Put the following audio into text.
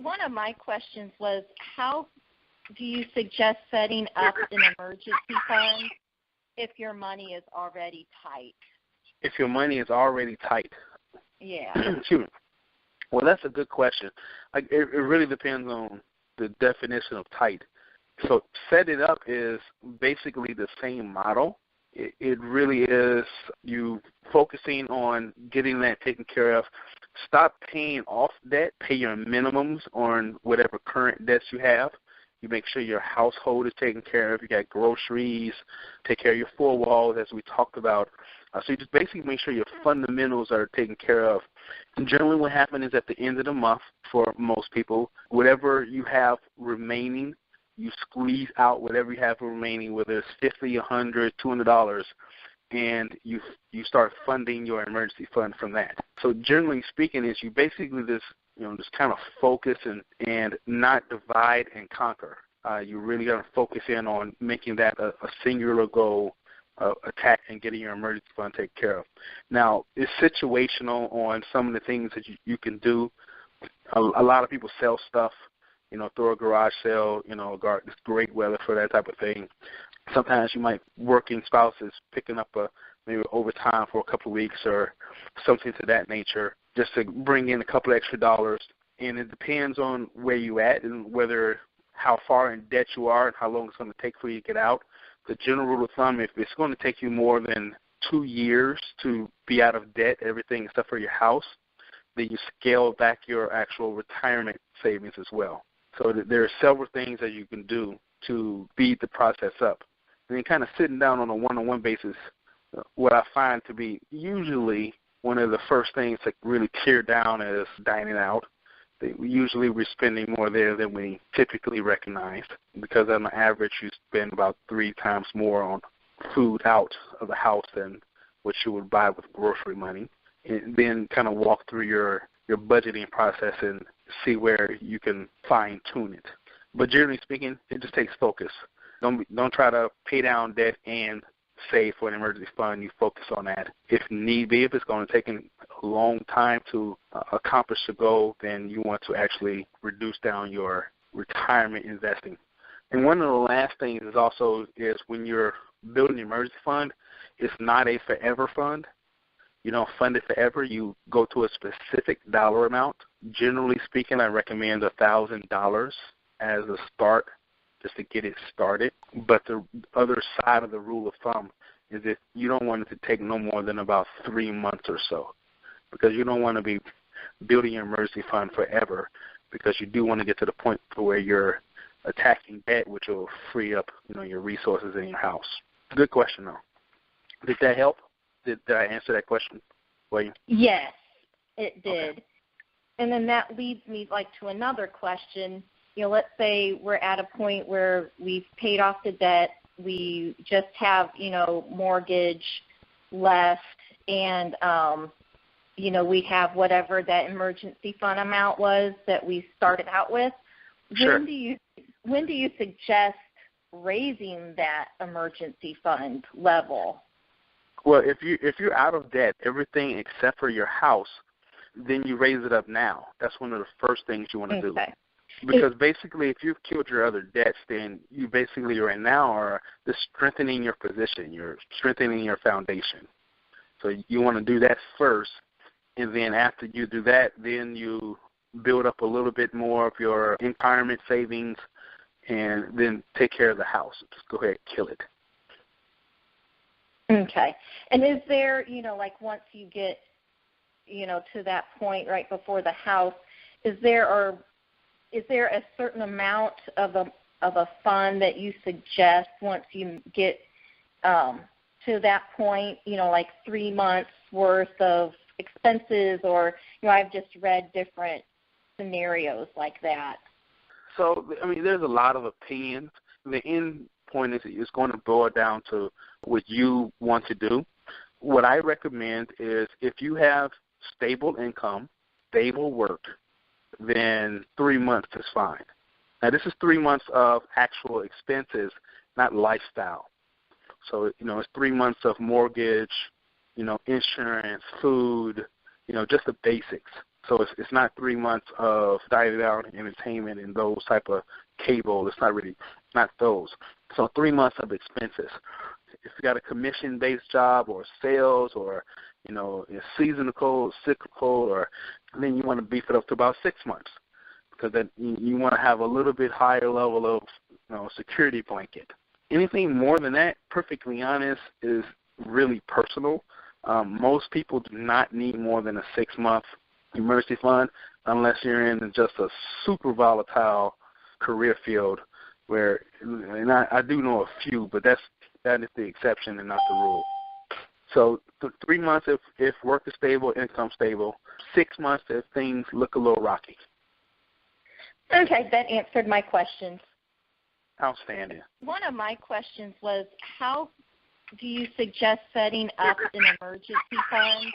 one of my questions was, how do you suggest setting up an emergency fund if your money is already tight? If your money is already tight. Yeah. Excuse me. Well, that's a good question. It really depends on the definition of tight. So set it up is basically the same model. It really is you focusing on getting that taken care of. Stop paying off debt. Pay your minimums on whatever current debts you have. You make sure your household is taken care of. You got groceries. Take care of your four walls, as we talked about. So you just basically make sure your fundamentals are taken care of. And generally what happens is at the end of the month, for most people, whatever you have remaining, you squeeze out whatever you have remaining, whether it's $50, $100, $200, and you start funding your emergency fund from that. So generally speaking, is you basically just kind of focus and not divide and conquer. You really got to focus in on making that a singular goal, attack and getting your emergency fund taken care of. Now, it's situational on some of the things that you can do. A lot of people sell stuff, throw a garage sale, it's great weather for that type of thing. Sometimes you might working spouses picking up maybe overtime for a couple of weeks or something to that nature, just to bring in a couple of extra dollars. And it depends on where you at and how far in debt you are and how long it's going to take for you to get out. The general rule of thumb, if it's going to take you more than 2 years to be out of debt, everything except for your house, then you scale back your actual retirement savings as well. So there are several things that you can do to speed the process up. And then kind of sitting down on a one-on-one basis, what I find to be usually one of the first things to really tear down is dining out. Usually we're spending more there than we typically recognize, because on average you spend about 3 times more on food out of the house than what you would buy with grocery money. And then kind of walk through your budgeting process and see where you can fine-tune it. But generally speaking, it just takes focus. Don't try to pay down debt and save for an emergency fund. You focus on that. If need be, if it's going to take a long time to accomplish the goal, then you want to actually reduce down your retirement investing. And one of the last things is when you're building an emergency fund, it's not a forever fund. You don't fund it forever. You go to a specific dollar amount. Generally speaking, I recommend $1,000 as a start, just to get it started. But the other side of the rule of thumb is that you don't want it to take no more than about 3 months or so, because you don't want to be building your emergency fund forever, because you do want to get to the point where you're attacking debt, which will free up your resources in your house. Good question, though. Did that help? Did I answer that question for you? Yes, it did. Okay. And then that leads me to another question. Let's say we're at a point where we've paid off the debt, we just have, mortgage left, and, we have whatever that emergency fund amount was that we started out with. Sure. When do you suggest raising that emergency fund level? Well, if you're out of debt, everything except for your house, then you raise it up now. That's one of the first things you want to do. Because basically, if you've killed your other debts, then you basically right now are just strengthening your position. You're strengthening your foundation. So you want to do that first, and then after you do that, then you build up a little bit more of your retirement savings, and then take care of the house. Just go ahead and kill it. Okay. And is there, once you get, to that point right before the house, is there a certain amount of a fund that you suggest once you get to that point, 3 months worth of expenses, or, I've just read different scenarios like that? So, there's a lot of opinions. The end point is it's going to boil down to what you want to do. What I recommend is if you have stable income, stable work, then 3 months is fine. Now, this is 3 months of actual expenses, not lifestyle. So, it's 3 months of mortgage, insurance, food, just the basics. So it's not 3 months of dining out, entertainment, and those type of cable. It's not those. So 3 months of expenses. If you got a commission-based job or sales or, it's seasonal, cyclical, or then you want to beef it up to about 6 months, because then you want to have a little bit higher level of security blanket. Anything more than that, perfectly honest, is really personal. Most people do not need more than a 6-month emergency fund unless you're in just a super volatile career field where, and I do know a few, but that is the exception and not the rule. So 3 months if work is stable, income stable. 6 months if things look a little rocky. Okay, that answered my questions. Outstanding. One of my questions was, how do you suggest setting up an emergency fund